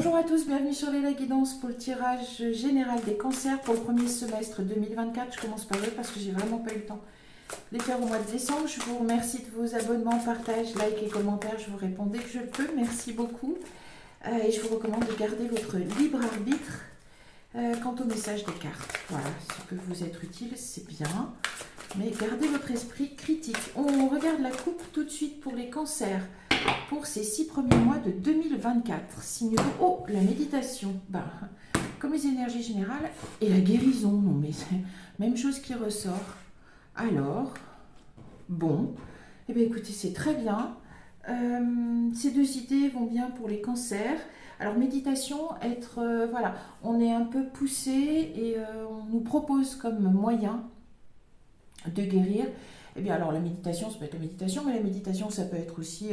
Bonjour à tous, bienvenue sur les guidances pour le tirage général des cancers pour le premier semestre 2024. Je commence par eux parce que j'ai vraiment pas eu le temps de les faire au mois de décembre. Je vous remercie de vos abonnements, partages, likes et commentaires. Je vous réponds dès que je le peux. Merci beaucoup. Et je vous recommande de garder votre libre arbitre quant au message des cartes. Voilà, ça peut vous être utile, c'est bien. Mais gardez votre esprit critique. On regarde la coupe tout de suite pour les cancers. Pour ces 6 premiers mois de 2024, signe de oh, la méditation, comme les énergies générales, et la guérison, non mais c'est même chose qui ressort. Alors, bon, eh bien écoutez, c'est très bien. Ces deux idées vont bien pour les cancers. Alors méditation, voilà, on est un peu poussé et on nous propose comme moyen de guérir. Eh bien alors la méditation, ça peut être la méditation, mais la méditation ça peut être aussi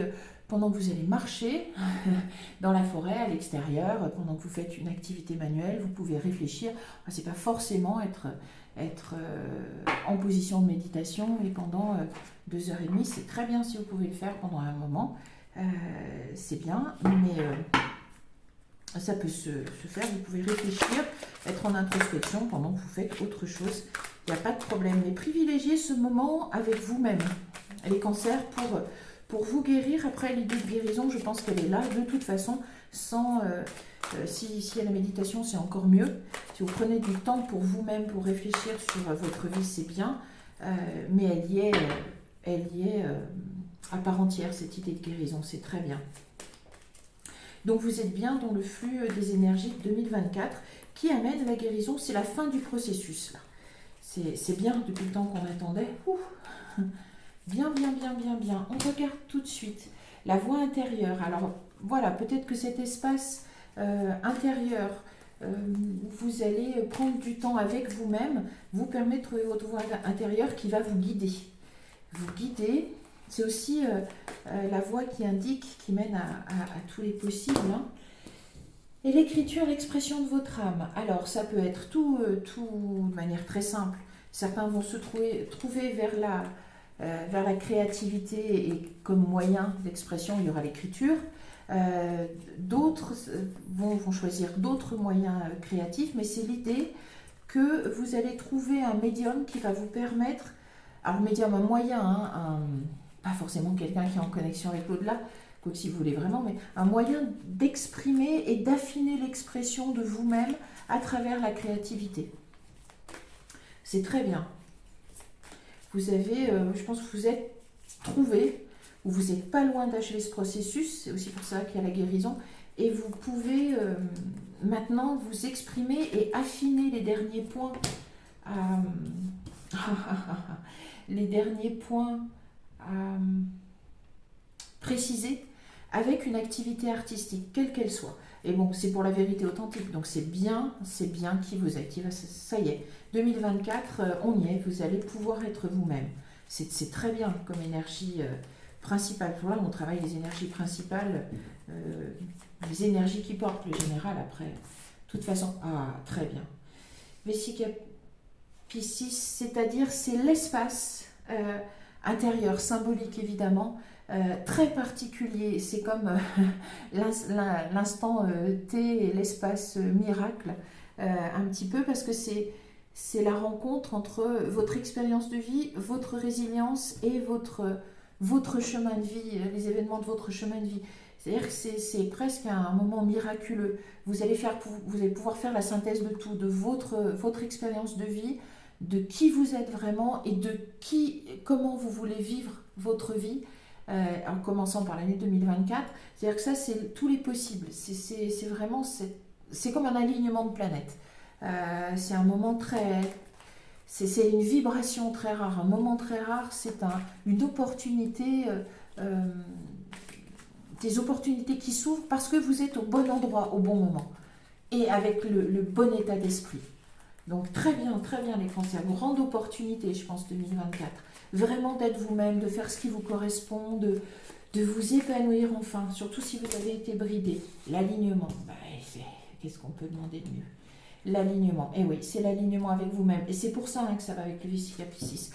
pendant que vous allez marcher dans la forêt, à l'extérieur, pendant que vous faites une activité manuelle, vous pouvez réfléchir. C'est pas forcément être en position de méditation et pendant 2h30, c'est très bien si vous pouvez le faire pendant un moment, c'est bien, mais ça peut se faire, vous pouvez réfléchir, être en introspection pendant que vous faites autre chose. Il n'y a pas de problème, mais privilégiez ce moment avec vous-même. Les cancers, pour vous guérir, après l'idée de guérison, je pense qu'elle est là, de toute façon, sans, si y a la méditation, c'est encore mieux. Si vous prenez du temps pour vous-même, pour réfléchir sur votre vie, c'est bien, mais elle y est à part entière, cette idée de guérison, c'est très bien. Donc vous êtes bien dans le flux des énergies de 2024 qui amène la guérison, c'est la fin du processus là. C'est bien depuis le temps qu'on attendait. Bien, bien, bien, bien, bien. On regarde tout de suite la voie intérieure. Alors voilà, peut-être que cet espace intérieur où vous allez prendre du temps avec vous-même vous permet de trouver votre voie intérieure qui va vous guider. Vous guider, c'est aussi la voie qui indique, qui mène à tous les possibles. Hein. Et l'écriture, l'expression de votre âme. Alors, ça peut être tout de manière très simple. Certains vont se trouver vers la créativité et comme moyen d'expression, il y aura l'écriture. D'autres vont choisir d'autres moyens créatifs, mais c'est l'idée que vous allez trouver un médium qui va vous permettre, alors médium, un moyen, hein, pas forcément quelqu'un qui est en connexion avec l'au-delà, si vous voulez vraiment, mais un moyen d'exprimer et d'affiner l'expression de vous-même à travers la créativité. C'est très bien. Vous avez, je pense que vous êtes trouvé, ou vous n'êtes pas loin d'achever ce processus, c'est aussi pour ça qu'il y a la guérison, et vous pouvez maintenant vous exprimer et affiner les derniers points. Les derniers points précisés avec une activité artistique, quelle qu'elle soit. Et bon, c'est pour la vérité authentique, donc c'est bien qui vous êtes. Ça y est, 2024, on y est, vous allez pouvoir être vous-même. C'est très bien comme énergie principale. Voilà, on travaille les énergies principales, les énergies qui portent le général après. De toute façon, très bien. Vesica Piscis, c'est-à-dire c'est l'espace intérieur, symbolique évidemment, très particulier. C'est comme l'instant T et l'espace miracle, un petit peu, parce que c'est la rencontre entre votre expérience de vie, votre résilience et votre chemin de vie, les événements de votre chemin de vie. C'est-à-dire que c'est presque un moment miraculeux. Vous allez pouvoir faire la synthèse de tout, de votre expérience de vie, de qui vous êtes vraiment et comment vous voulez vivre votre vie, en commençant par l'année 2024. C'est-à-dire que ça, c'est tous les possibles. C'est vraiment, c'est comme un alignement de planètes. C'est un moment c'est une vibration très rare, un moment très rare, c'est une opportunité, des opportunités qui s'ouvrent parce que vous êtes au bon endroit, au bon moment, et avec le bon état d'esprit. Donc très bien les cancers, grande opportunité, je pense, 2024. Vraiment d'être vous-même, de faire ce qui vous correspond, de vous épanouir enfin, surtout si vous avez été bridé. L'alignement, qu'est-ce qu'on peut demander de mieux? L'alignement, et oui, c'est l'alignement avec vous-même. Et c'est pour ça que ça va avec le Vesica Piscis.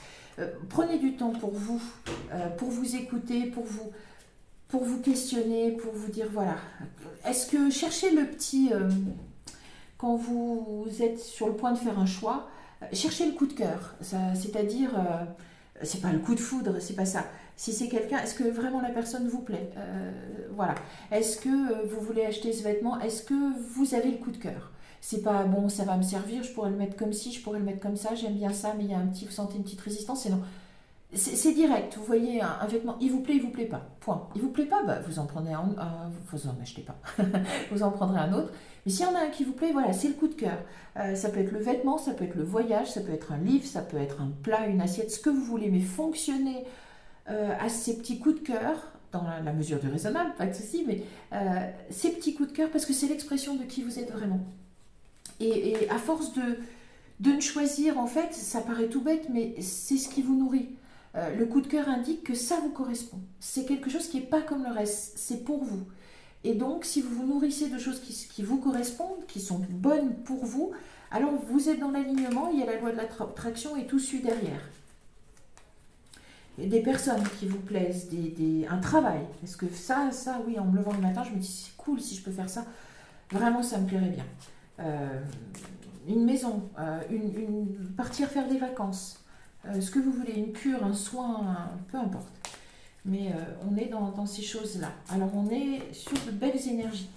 Prenez du temps pour vous écouter, pour vous questionner, pour vous dire, voilà, est-ce que cherchez le petit, quand vous êtes sur le point de faire un choix, cherchez le coup de cœur, c'est-à-dire, c'est pas le coup de foudre, c'est pas ça. Si c'est quelqu'un, est-ce que vraiment la personne vous plaît? Voilà. Est-ce que vous voulez acheter ce vêtement? Est-ce que vous avez le coup de cœur? C'est pas bon, ça va me servir, je pourrais le mettre comme ci, je pourrais le mettre comme ça, j'aime bien ça, mais il y a un petit, vous sentez une petite résistance, et non. C'est direct, vous voyez un vêtement, il vous plaît pas, point. Il vous plaît pas, bah, vous en prenez vous en achetez pas, vous en prendrez un autre. Mais s'il y en a un qui vous plaît, voilà, c'est le coup de cœur. Ça peut être le vêtement, ça peut être le voyage, ça peut être un livre, ça peut être un plat, une assiette, ce que vous voulez, mais fonctionnez à ces petits coups de cœur, dans la mesure du raisonnable, pas de souci, mais ces petits coups de cœur, parce que c'est l'expression de qui vous êtes vraiment. Et à force de ne choisir, en fait, ça paraît tout bête, mais c'est ce qui vous nourrit. Le coup de cœur indique que ça vous correspond. C'est quelque chose qui n'est pas comme le reste, c'est pour vous. Et donc, si vous vous nourrissez de choses qui vous correspondent, qui sont bonnes pour vous, alors vous êtes dans l'alignement, il y a la loi de l'attraction et tout suit derrière. Et des personnes qui vous plaisent, un travail. Parce que ça, oui, en me levant le matin, je me dis, c'est cool si je peux faire ça. Vraiment, ça me plairait bien. Une maison, partir faire des vacances. Ce que vous voulez, une cure, un soin, peu importe. Mais on est dans ces choses-là. Alors on est sur de belles énergies.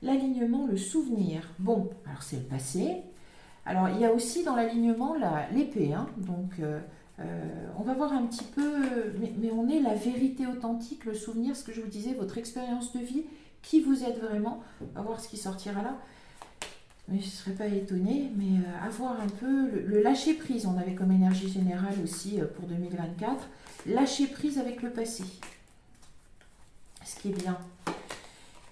L'alignement, le souvenir. Bon, alors c'est le passé. Alors il y a aussi dans l'alignement l'épée. Hein, donc on va voir un petit peu, mais on est la vérité authentique, le souvenir, ce que je vous disais, votre expérience de vie, qui vous êtes vraiment. On va voir ce qui sortira là. Mais je ne serais pas étonnée, mais avoir un peu le lâcher prise, on avait comme énergie générale aussi pour 2024, lâcher prise avec le passé, ce qui est bien.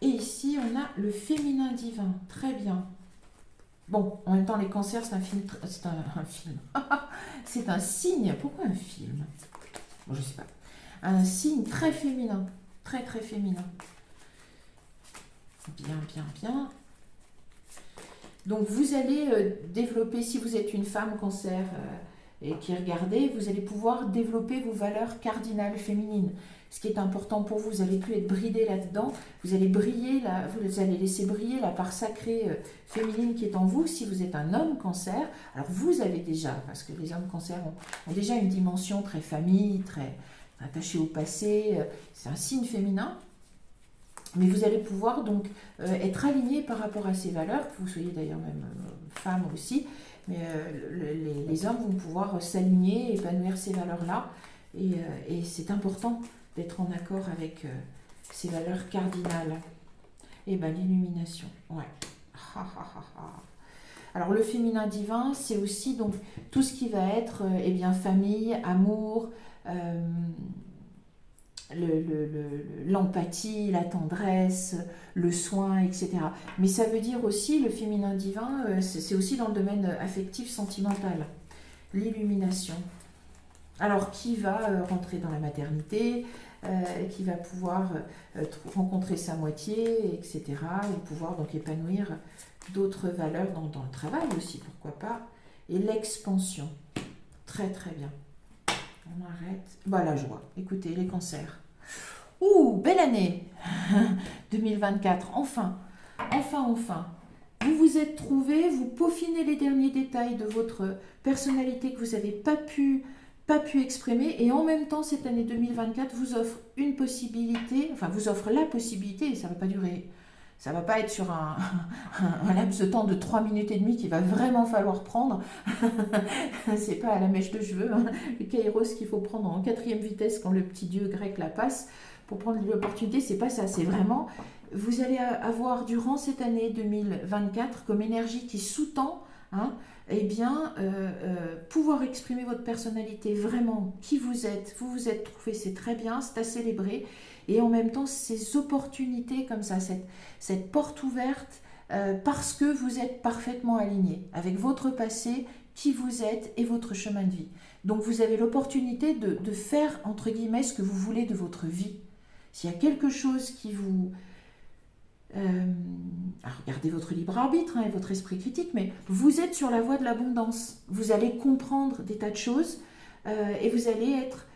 Et ici, on a le féminin divin, très bien. Bon, en même temps, les cancers, c'est un film, c'est un signe, pourquoi un film? Bon, je ne sais pas. Un signe très féminin, très très féminin. Bien, bien, bien. Donc vous allez développer, si vous êtes une femme cancer et qui regardez, vous allez pouvoir développer vos valeurs cardinales féminines. Ce qui est important pour vous, vous n'allez plus être bridé là-dedans, vous allez briller, vous allez laisser briller la part sacrée féminine qui est en vous. Si vous êtes un homme cancer, alors vous avez déjà, parce que les hommes cancer ont déjà une dimension très famille, très attachée au passé, c'est un signe féminin. Mais vous allez pouvoir donc être aligné par rapport à ces valeurs, que vous soyez d'ailleurs même femme aussi, mais les hommes vont pouvoir s'aligner, épanouir ces valeurs-là, et c'est important d'être en accord avec ces valeurs cardinales. Et bien l'illumination, ouais. Alors le féminin divin, c'est aussi donc tout ce qui va être eh bien, famille, amour, l'empathie, la tendresse, le soin, etc. Mais ça veut dire aussi, le féminin divin, c'est aussi dans le domaine affectif, sentimental. L'illumination. Alors, qui va rentrer dans la maternité, qui va pouvoir rencontrer sa moitié, etc. Et pouvoir donc épanouir d'autres valeurs dans le travail aussi, pourquoi pas. Et l'expansion. Très, très bien. On arrête. Bah, la joie. Écoutez, les cancers. Ouh, belle année 2024. Enfin. Vous vous êtes trouvés, vous peaufinez les derniers détails de votre personnalité que vous n'avez pas pu exprimer. Et en même temps, cette année 2024 vous offre une possibilité, enfin vous offre la possibilité, et ça ne va pas durer. Ça ne va pas être sur un laps de temps de 3 minutes et demie qu'il va vraiment falloir prendre. C'est pas à la mèche de cheveux, hein. Le kairos qu'il faut prendre en 4e vitesse quand le petit dieu grec la passe. Pour prendre l'opportunité, c'est pas ça. C'est vraiment, vous allez avoir durant cette année 2024 comme énergie qui sous-tend, hein, eh bien, pouvoir exprimer votre personnalité, vraiment, qui vous êtes trouvé, c'est très bien, c'est à célébrer. Et en même temps, ces opportunités comme ça, cette porte ouverte, parce que vous êtes parfaitement aligné avec votre passé, qui vous êtes et votre chemin de vie. Donc vous avez l'opportunité de faire, entre guillemets, ce que vous voulez de votre vie. S'il y a quelque chose qui vous... regardez votre libre arbitre, hein, et votre esprit critique, mais vous êtes sur la voie de l'abondance. Vous allez comprendre des tas de choses et vous allez être...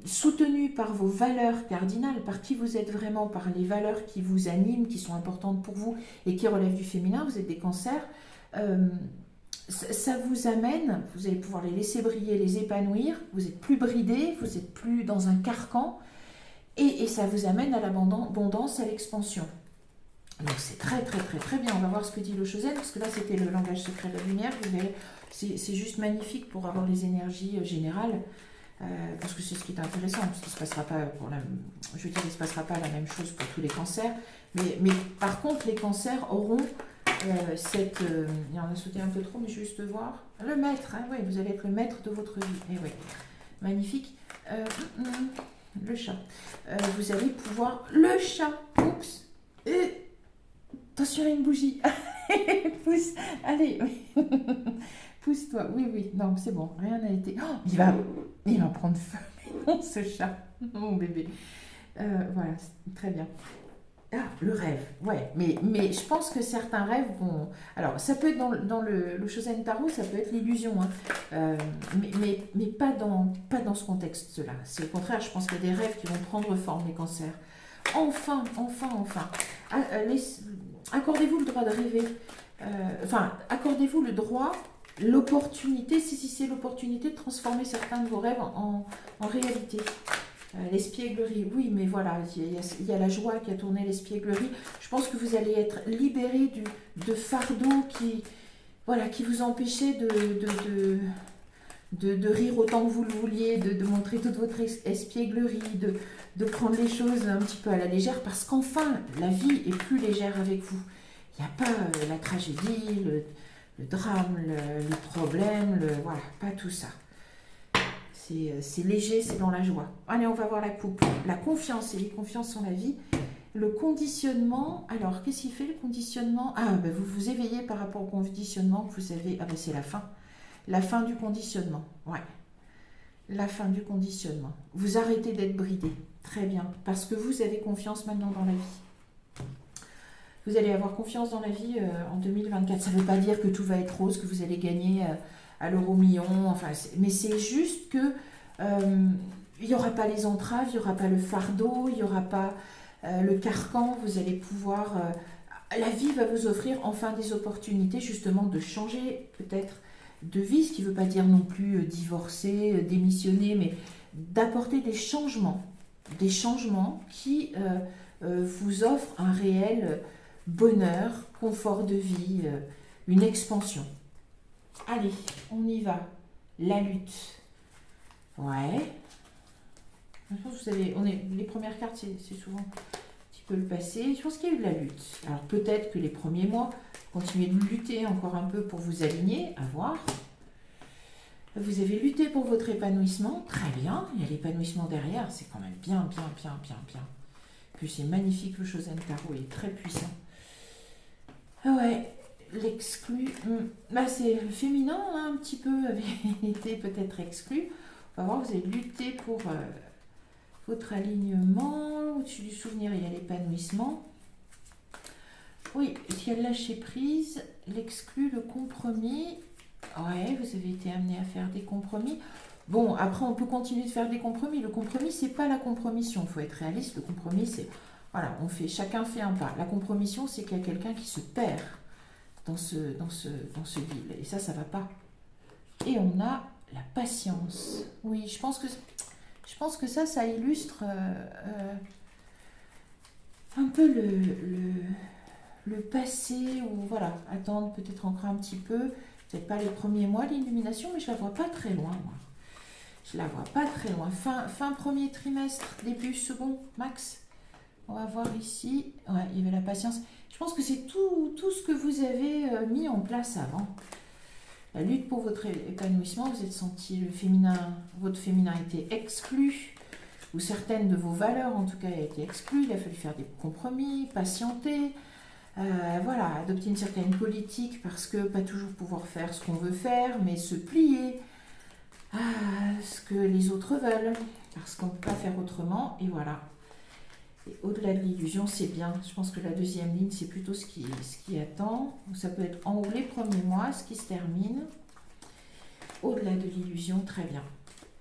soutenu par vos valeurs cardinales, par qui vous êtes vraiment, par les valeurs qui vous animent, qui sont importantes pour vous et qui relèvent du féminin, vous êtes des cancers, ça vous amène, vous allez pouvoir les laisser briller, les épanouir, vous êtes plus bridés, vous n'êtes plus dans un carcan, et ça vous amène à l'abondance, à l'expansion. Donc c'est très très très très bien. On va voir ce que dit le Chosen, parce que là c'était le langage secret de la lumière. Vous verrez, c'est juste magnifique pour avoir les énergies générales, parce que c'est ce qui est intéressant. Parce qu'il se passera pas je veux dire, il se passera pas la même chose pour tous les cancers, mais par contre les cancers auront cette. Il y en a sauté un peu trop, mais juste voir le maître. Hein, ouais, vous allez être le maître de votre vie. Et ouais, magnifique. Le chat. Vous allez pouvoir le chat. Oups. Attention à une bougie. Pousse. Allez. Pousse-toi. Oui, oui. Non, c'est bon. Rien n'a été. Oh, il va prendre feu. Non, ce chat. Mon bébé. Voilà. Très bien. Ah, le rêve. Ouais. Mais je pense que certains rêves vont. Alors, ça peut être dans le Chosen Tarot, ça peut être l'illusion. Hein. Mais pas dans ce contexte-là. C'est au contraire, je pense qu'il y a des rêves qui vont prendre forme, les cancers. Enfin. Accordez-vous le droit de rêver. Accordez-vous le droit, l'opportunité, si c'est l'opportunité de transformer certains de vos rêves en réalité. L'espièglerie, oui, mais voilà, il y a la joie qui a tourné l'espièglerie. Je pense que vous allez être libéré de fardeau qui vous empêchait de rire autant que vous le vouliez, de montrer toute votre espièglerie, de prendre les choses un petit peu à la légère, parce qu'enfin, la vie est plus légère avec vous. Il n'y a pas la tragédie, le drame, le problème, voilà, pas tout ça. C'est léger, c'est dans la joie. Allez, on va voir la coupe. La confiance, et les confiances en la vie. Le conditionnement, alors qu'est-ce qu'il fait le conditionnement? Vous vous éveillez par rapport au conditionnement que vous avez. C'est la fin. La fin du conditionnement, ouais. La fin du conditionnement. Vous arrêtez d'être bridé. Très bien. Parce que vous avez confiance maintenant dans la vie. Vous allez avoir confiance dans la vie en 2024. Ça ne veut pas dire que tout va être rose, que vous allez gagner à l'euro-million. Mais c'est juste que il n'y aura pas les entraves, il n'y aura pas le fardeau, il n'y aura pas le carcan. Vous allez pouvoir... la vie va vous offrir enfin des opportunités justement de changer peut-être de vie, ce qui ne veut pas dire non plus divorcer, démissionner, mais d'apporter des changements qui vous offrent un réel bonheur, confort de vie, une expansion. Allez, on y va. La lutte. Ouais. Je pense que vous savez, les premières cartes, c'est souvent un petit peu le passé. Je pense qu'il y a eu de la lutte. Alors peut-être que les premiers mois, continuez de lutter encore un peu pour vous aligner, à voir. Vous avez lutté pour votre épanouissement, très bien. Il y a l'épanouissement derrière, c'est quand même bien. Puis c'est magnifique, le Chosen Tarot est très puissant. Ouais, l'exclu. C'est le féminin, hein, un petit peu, avait été peut-être exclu. On va voir, vous avez lutté pour votre alignement. Au-dessus du souvenir, il y a l'épanouissement. Oui, il y a le lâcher prise, l'exclu, le compromis. Ouais, vous avez été amené à faire des compromis. Bon, après, on peut continuer de faire des compromis. Le compromis, c'est pas la compromission. Il faut être réaliste. Le compromis, c'est... Voilà, chacun fait un pas. La compromission, c'est qu'il y a quelqu'un qui se perd dans ce deal. Et ça va pas. Et on a la patience. Oui, je pense que ça illustre un peu le passé, ou voilà, attendre peut-être encore un petit peu. Peut-être pas les premiers mois l'illumination, mais je la vois pas très loin, moi. Je la vois pas très loin. Fin premier trimestre, début second, max. On va voir ici. Ouais, il y avait la patience. Je pense que c'est tout ce que vous avez mis en place avant. La lutte pour votre épanouissement, vous êtes senti votre féminin a été exclu, ou certaines de vos valeurs en tout cas a été exclue. Il a fallu faire des compromis, patienter. Adopter une certaine politique, parce que pas toujours pouvoir faire ce qu'on veut faire, mais se plier à ce que les autres veulent, parce qu'on ne peut pas faire autrement, et voilà. Et au-delà de l'illusion, c'est bien. Je pense que la deuxième ligne, c'est plutôt ce qui attend. Donc ça peut être en haut les premiers mois, ce qui se termine. Au-delà de l'illusion, très bien.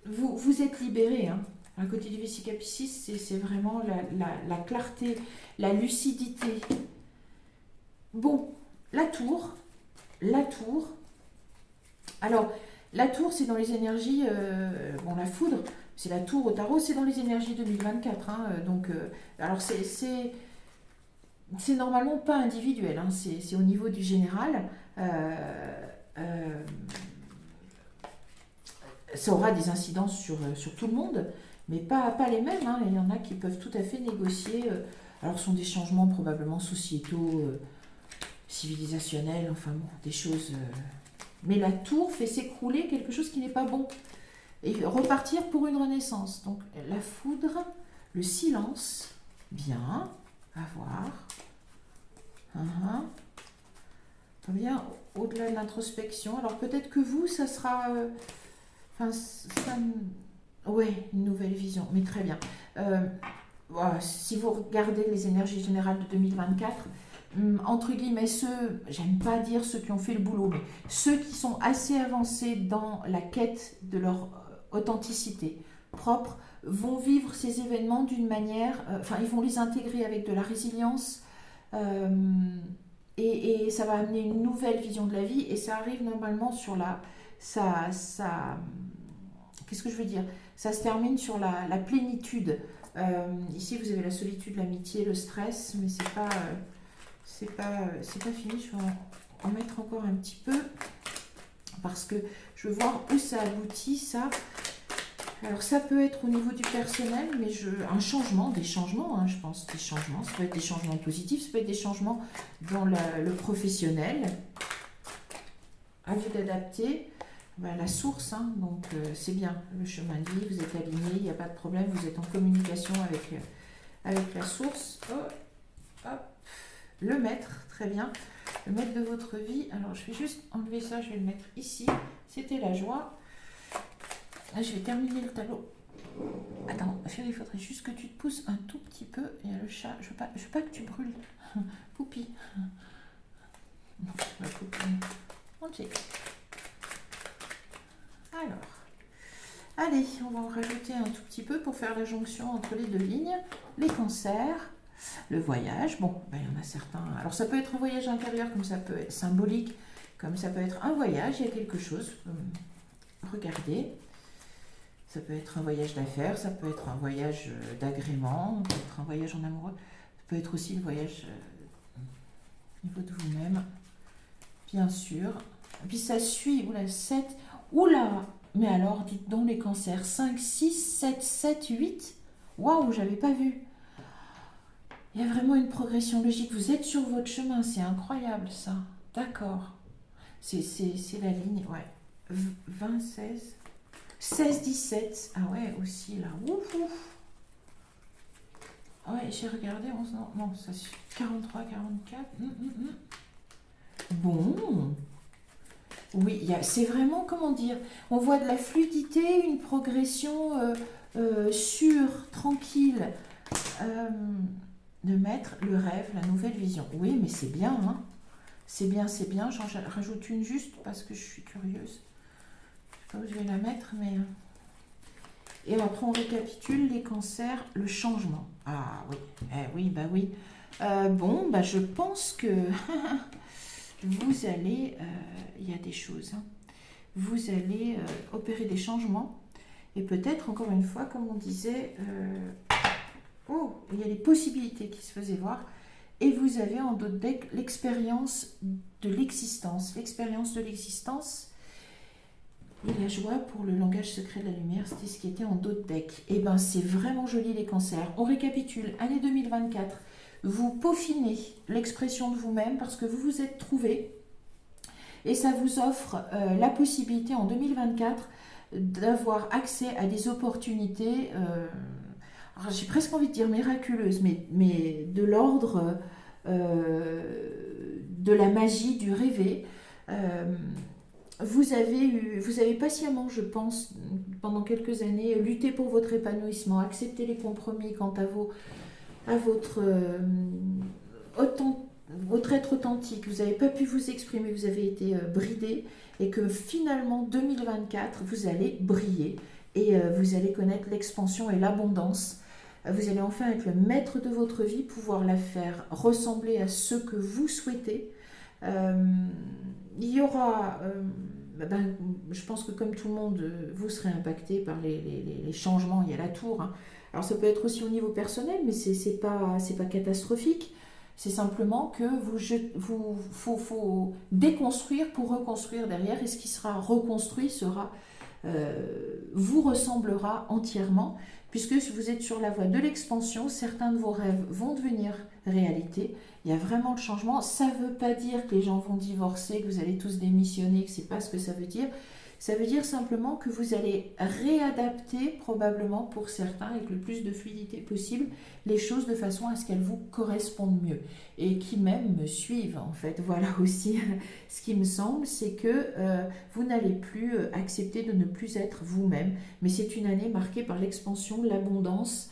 Vous êtes libéré, hein. À côté du Vesica Piscis, c'est vraiment la clarté, la lucidité. Bon, la tour. La tour. Alors, la tour, c'est dans les énergies... bon, la foudre, c'est la tour au tarot, c'est dans les énergies 2024. Hein, donc, alors, c'est normalement pas individuel. Hein, c'est au niveau du général. Ça aura des incidences sur tout le monde, mais pas les mêmes. Hein. Il y en a qui peuvent tout à fait négocier. Alors, ce sont des changements probablement sociétaux, civilisationnels, enfin bon, des choses... mais la tour fait s'écrouler quelque chose qui n'est pas bon. Et repartir pour une renaissance. Donc, la foudre, le silence, bien, à voir. Bien, au-delà de l'introspection. Alors, peut-être que vous, ça sera... ouais, une nouvelle vision, mais très bien. Voilà, si vous regardez les énergies générales de 2024, entre guillemets, j'aime pas dire ceux qui ont fait le boulot, mais ceux qui sont assez avancés dans la quête de leur authenticité propre, vont vivre ces événements d'une manière, ils vont les intégrer avec de la résilience, et ça va amener une nouvelle vision de la vie, et ça arrive normalement sur qu'est-ce que je veux dire? Ça se termine sur la plénitude. Ici, vous avez la solitude, l'amitié, le stress, mais c'est pas fini. Je vais en mettre encore un petit peu parce que je veux voir où ça aboutit, ça. Alors, ça peut être au niveau du personnel, mais un changement, des changements, hein, je pense, des changements. Ça peut être des changements positifs, ça peut être des changements dans le professionnel. À vous d'adapter. La source, hein, donc c'est bien, le chemin de vie, vous êtes aligné, il n'y a pas de problème, vous êtes en communication avec la source. Hop. Le maître, très bien, le maître de votre vie. Alors je vais juste enlever ça, je vais le mettre ici, c'était la joie. Là je vais terminer le tableau. Attends, chérie, il faudrait juste que tu te pousses un tout petit peu. Il y a le chat, je veux pas que tu brûles. Poupi. Non, la poupie. Ok. Alors, allez, on va en rajouter un tout petit peu pour faire la jonction entre les deux lignes. Les cancers, le voyage, bon, il y en a certains. Alors ça peut être un voyage intérieur, comme ça peut être symbolique, comme ça peut être un voyage, il y a quelque chose. Regardez, ça peut être un voyage d'affaires, ça peut être un voyage d'agrément, ça peut être un voyage en amoureux, ça peut être aussi le voyage au niveau de vous-même, bien sûr. Et puis ça suit, oula, 7... Oula, mais alors, dites donc les cancers, 5, 6, 7, 7, 8. Waouh, j'avais pas vu. Il y a vraiment une progression logique. Vous êtes sur votre chemin, c'est incroyable ça. D'accord. C'est la ligne, ouais. 20, 16. 16, 17. Ah ouais, aussi là. Ouf, ouf. Ouais, j'ai regardé, non, ça suit. 43, 44. Bon. Oui, c'est vraiment, comment dire, on voit de la fluidité, une progression sûre, tranquille, de mettre le rêve, la nouvelle vision. Oui, mais c'est bien, hein. C'est bien, c'est bien. J'en rajoute une juste parce que je suis curieuse. Je ne sais pas où je vais la mettre, mais... Et après, on récapitule les cancers, le changement. Ah oui, oui, bah oui. Bon, bah je pense que... vous allez, il y a des choses, hein. Vous allez opérer des changements et peut-être encore une fois, comme on disait, il y a les possibilités qui se faisaient voir et vous avez en dos de deck l'expérience de l'existence. L'expérience de l'existence et la joie pour le langage secret de la lumière, c'était ce qui était en dos de deck. Et bien c'est vraiment joli les cancers. On récapitule, année 2024. Vous peaufinez l'expression de vous-même parce que vous vous êtes trouvé et ça vous offre la possibilité en 2024 d'avoir accès à des opportunités, j'ai presque envie de dire miraculeuses, mais de l'ordre de la magie, du rêver. Vous avez patiemment, je pense, pendant quelques années, lutté pour votre épanouissement, accepté les compromis quant à votre être authentique, vous n'avez pas pu vous exprimer, vous avez été bridé et que finalement 2024 vous allez briller et vous allez connaître l'expansion et l'abondance. Vous allez enfin être le maître de votre vie, pouvoir la faire ressembler à ce que vous souhaitez. Il y aura, je pense que comme tout le monde, vous serez impacté par les changements. Il y a la tour, hein. Alors ça peut être aussi au niveau personnel, mais c'est pas catastrophique. C'est simplement que faut déconstruire pour reconstruire derrière, et ce qui sera reconstruit vous ressemblera entièrement, puisque si vous êtes sur la voie de l'expansion, certains de vos rêves vont devenir réalité. Il y a vraiment le changement. Ça ne veut pas dire que les gens vont divorcer, que vous allez tous démissionner, que c'est pas ce que ça veut dire. Ça veut dire simplement que vous allez réadapter, probablement pour certains, avec le plus de fluidité possible, les choses de façon à ce qu'elles vous correspondent mieux. Et qui même me suivent, en fait. Voilà aussi ce qui me semble, c'est que vous n'allez plus accepter de ne plus être vous-même. Mais c'est une année marquée par l'expansion, l'abondance,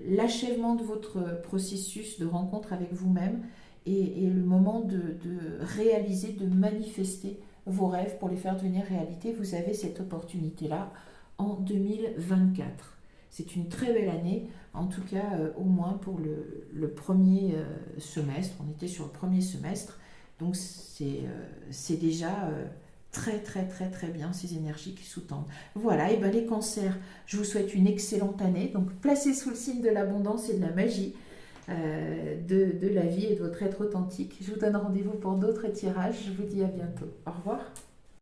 l'achèvement de votre processus de rencontre avec vous-même, et le moment de réaliser, de manifester vos rêves pour les faire devenir réalité. Vous avez cette opportunité-là en 2024. C'est une très belle année, en tout cas au moins pour le premier semestre. On était sur le premier semestre, donc c'est déjà très très très très bien ces énergies qui sous-tendent. Voilà, et bien les cancers, je vous souhaite une excellente année, donc placez sous le signe de l'abondance et de la magie de la vie et de votre être authentique. Je vous donne rendez-vous pour d'autres tirages. Je vous dis à bientôt. Au revoir.